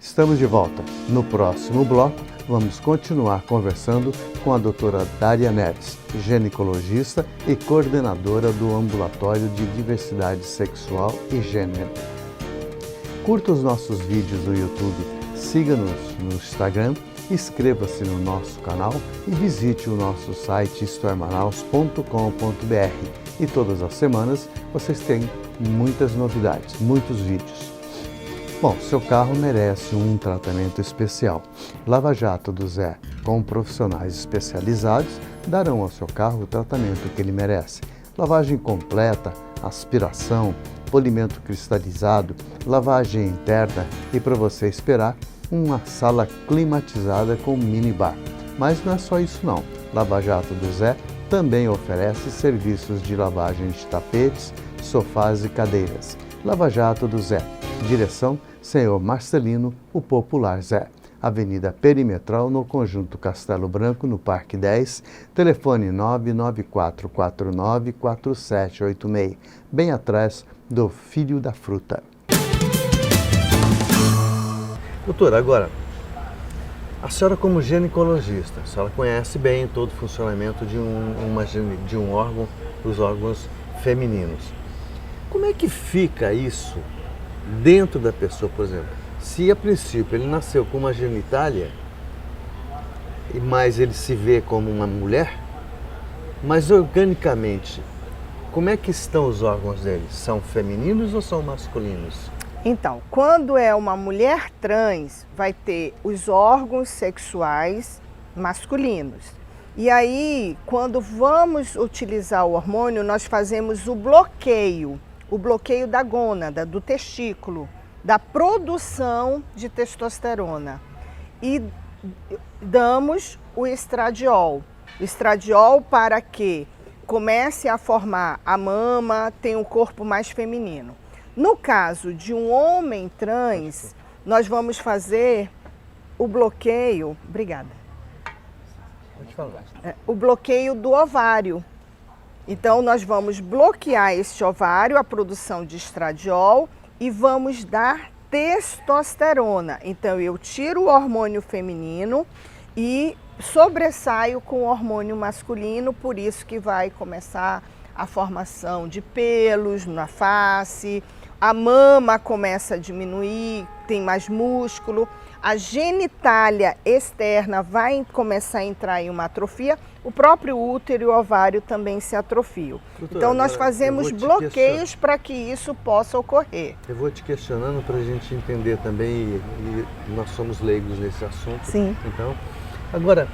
Estamos de volta. No próximo bloco, vamos continuar conversando com a doutora Dária Neves, ginecologista e coordenadora do Ambulatório de Diversidade Sexual e Gênero. Curta os nossos vídeos no YouTube, siga-nos no Instagram, inscreva-se no nosso canal e visite o nosso site istoemanaus.com.br. E todas as semanas vocês têm muitas novidades, muitos vídeos. Bom, seu carro merece um tratamento especial. Lava Jato do Zé, com profissionais especializados, darão ao seu carro o tratamento que ele merece. Lavagem completa, aspiração, polimento cristalizado, lavagem interna e, para você esperar, uma sala climatizada com minibar. Mas não é só isso não. Lava Jato do Zé também oferece serviços de lavagem de tapetes, sofás e cadeiras. Lava Jato do Zé. Direção Senhor Marcelino, o Popular Zé. Avenida Perimetral, no Conjunto Castelo Branco, no Parque 10. Telefone 994494786, bem atrás do Filho da Fruta. Doutora, agora, a senhora como ginecologista, a senhora conhece bem todo o funcionamento de um órgão, os órgãos femininos. Como é que fica isso dentro da pessoa, por exemplo? Se a princípio ele nasceu com uma genitália, mas ele se vê como uma mulher, mas organicamente, como é que estão os órgãos dele? São femininos ou são masculinos? Então, quando é uma mulher trans, vai ter os órgãos sexuais masculinos. E aí, quando vamos utilizar o hormônio, nós fazemos o bloqueio da gônada, do testículo, da produção de testosterona. E damos o estradiol. O estradiol para que comece a formar a mama, tenha um corpo mais feminino. No caso de um homem trans, nós vamos fazer o bloqueio, obrigada, o bloqueio do ovário. Então, nós vamos bloquear esse ovário, a produção de estradiol, e vamos dar testosterona. Então, eu tiro o hormônio feminino e sobressaio com o hormônio masculino, por isso que vai começar a formação de pelos na face, a mama começa a diminuir, tem mais músculo, a genitália externa vai começar a entrar em uma atrofia, o próprio útero e o ovário também se atrofiam. Doutora, então nós fazemos bloqueios para que isso possa ocorrer. Eu vou te questionando para a gente entender também, e nós somos leigos nesse assunto. Sim. Então, agora,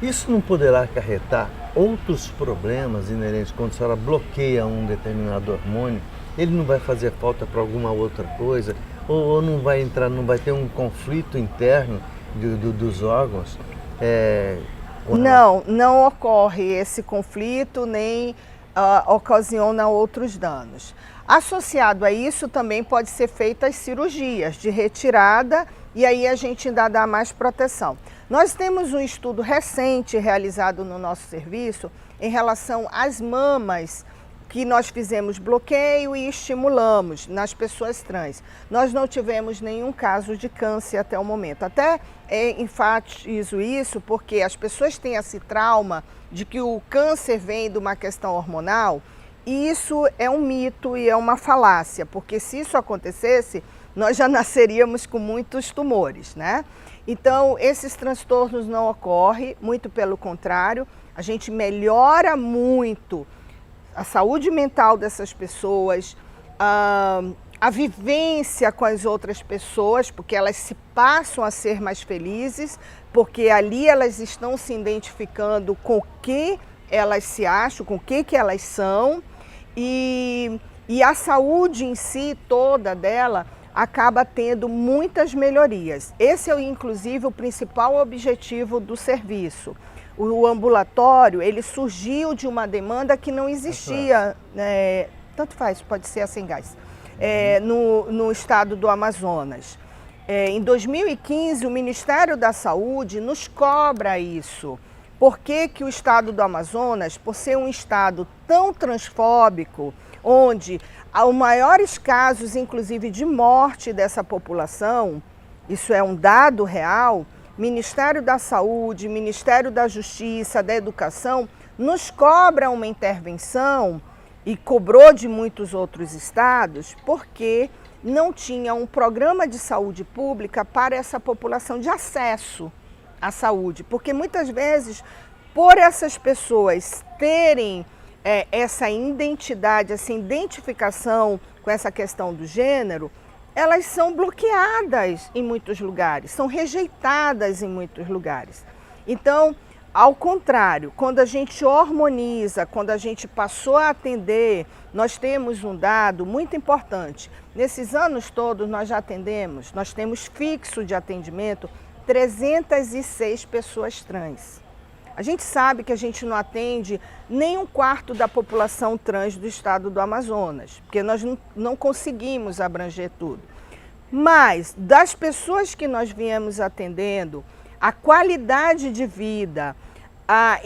isso não poderá acarretar outros problemas inerentes quando a senhora bloqueia um determinado hormônio? Ele não vai fazer falta para alguma outra coisa? Ou não vai entrar, não vai ter um conflito interno dos órgãos? Não ocorre esse conflito, nem ocasiona outros danos. Associado a isso também pode ser feitas as cirurgias de retirada e aí a gente ainda dá mais proteção. Nós temos um estudo recente realizado no nosso serviço em relação às mamas, que nós fizemos bloqueio e estimulamos nas pessoas trans. Nós não tivemos nenhum caso de câncer até o momento. Até enfatizo isso porque as pessoas têm esse trauma de que o câncer vem de uma questão hormonal, e isso é um mito e é uma falácia, porque se isso acontecesse, nós já nasceríamos com muitos tumores, né? Então, esses transtornos não ocorrem, muito pelo contrário, a gente melhora muito a saúde mental dessas pessoas, a vivência com as outras pessoas, porque elas se passam a ser mais felizes, porque ali elas estão se identificando com o que elas se acham, com o que elas são, e a saúde em si toda dela acaba tendo muitas melhorias. Esse é, inclusive, o principal objetivo do serviço. O ambulatório, ele surgiu de uma demanda que não existia, tanto faz, pode ser a sem gás, no estado do Amazonas. Em 2015, o Ministério da Saúde nos cobra isso. Por que que o estado do Amazonas, por ser um estado tão transfóbico, onde há os maiores casos, inclusive, de morte dessa população, isso é um dado real, Ministério da Saúde, Ministério da Justiça, da Educação, nos cobra uma intervenção e cobrou de muitos outros estados porque não tinha um programa de saúde pública para essa população de acesso à saúde. Porque muitas vezes, por essas pessoas terem essa identidade, essa identificação com essa questão do gênero, elas são bloqueadas em muitos lugares, são rejeitadas em muitos lugares. Então, ao contrário, quando a gente hormoniza, quando a gente passou a atender, nós temos um dado muito importante. Nesses anos todos nós já atendemos, nós temos fixo de atendimento 306 pessoas trans. A gente sabe que a gente não atende nem 1/4 da população trans do estado do Amazonas, porque nós não conseguimos abranger tudo. Mas das pessoas que nós viemos atendendo, a qualidade de vida, a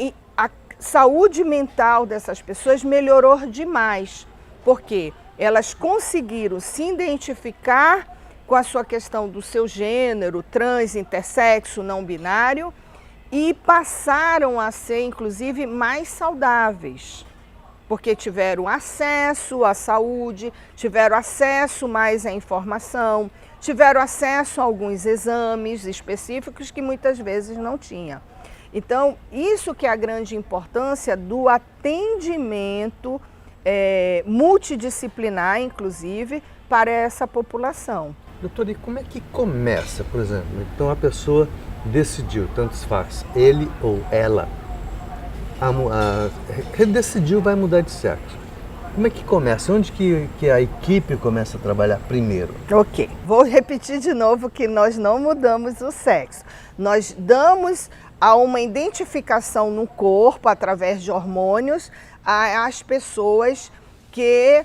saúde mental dessas pessoas melhorou demais, porque elas conseguiram se identificar com a sua questão do seu gênero, trans, intersexo, não binário, e passaram a ser, inclusive, mais saudáveis, porque tiveram acesso à saúde, tiveram acesso mais à informação, tiveram acesso a alguns exames específicos que muitas vezes não tinha. Então, isso que é a grande importância do atendimento multidisciplinar, inclusive, para essa população. Doutora, e como é que começa, por exemplo? Então a pessoa decidiu, tanto faz, ele ou ela, decidiu vai mudar de sexo. Como é que começa? Onde que a equipe começa a trabalhar primeiro? Ok, vou repetir de novo que nós não mudamos o sexo. Nós damos a uma identificação no corpo, através de hormônios, às pessoas que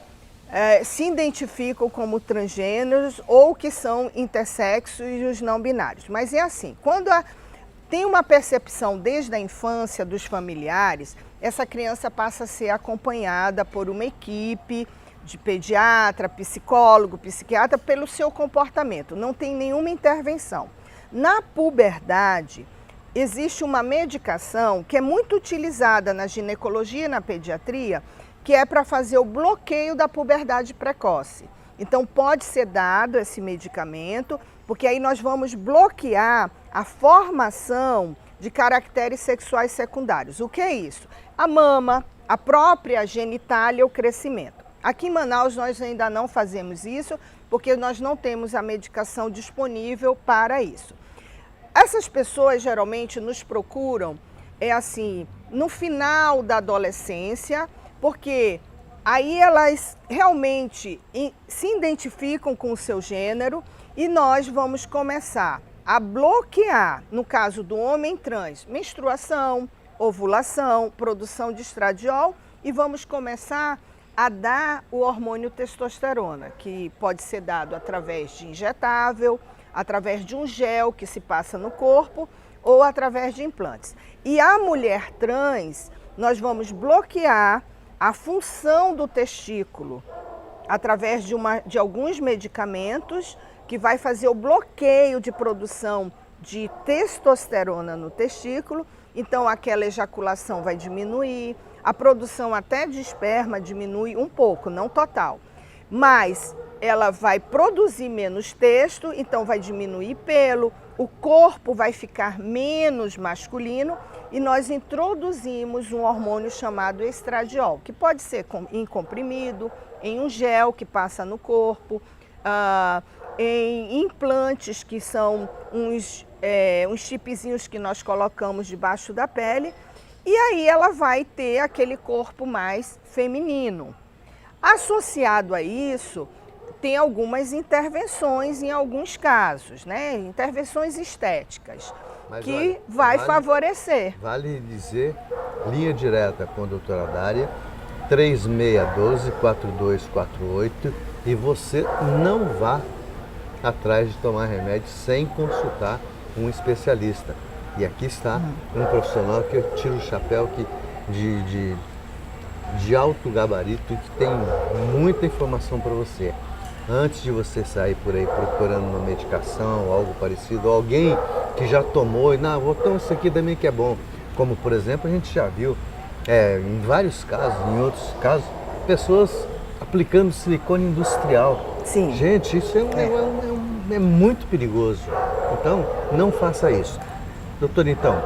se identificam como transgêneros ou que são intersexos e os não binários. Mas é assim, quando tem uma percepção desde a infância dos familiares, essa criança passa a ser acompanhada por uma equipe de pediatra, psicólogo, psiquiatra, pelo seu comportamento. Não tem nenhuma intervenção. Na puberdade, existe uma medicação que é muito utilizada na ginecologia e na pediatria, que é para fazer o bloqueio da puberdade precoce. Então pode ser dado esse medicamento, porque aí nós vamos bloquear a formação de caracteres sexuais secundários. O que é isso? A mama, a própria genitália, o crescimento. Aqui em Manaus nós ainda não fazemos isso, porque nós não temos a medicação disponível para isso. Essas pessoas geralmente nos procuram, no final da adolescência, porque aí elas realmente se identificam com o seu gênero e nós vamos começar a bloquear, no caso do homem trans, menstruação, ovulação, produção de estradiol e vamos começar a dar o hormônio testosterona, que pode ser dado através de injetável, através de um gel que se passa no corpo ou através de implantes. E a mulher trans, nós vamos bloquear a função do testículo através de alguns medicamentos que vai fazer o bloqueio de produção de testosterona no testículo, então aquela ejaculação vai diminuir, a produção até de esperma diminui um pouco, não total, mas ela vai produzir menos testo, então vai diminuir pelo, o corpo vai ficar menos masculino e nós introduzimos um hormônio chamado estradiol, que pode ser em comprimido, em um gel que passa no corpo, em implantes que são uns chipzinhos que nós colocamos debaixo da pele e aí ela vai ter aquele corpo mais feminino. Associado a isso, tem algumas intervenções em alguns casos, né? Intervenções estéticas, mas que vai favorecer. Vale dizer, linha direta com a doutora Dária, 3612-4248 e você não vá atrás de tomar remédio sem consultar um especialista. E aqui está um profissional que eu tiro o chapéu de alto gabarito e que tem muita informação para você. antes de você sair por aí procurando uma medicação, algo parecido, ou alguém que já tomou e, não, vou tomar isso aqui também que é bom. Como, por exemplo, a gente já viu em vários casos, em outros casos, pessoas aplicando silicone industrial. Sim. Gente, isso é muito perigoso. Então, não faça isso. Doutor, então,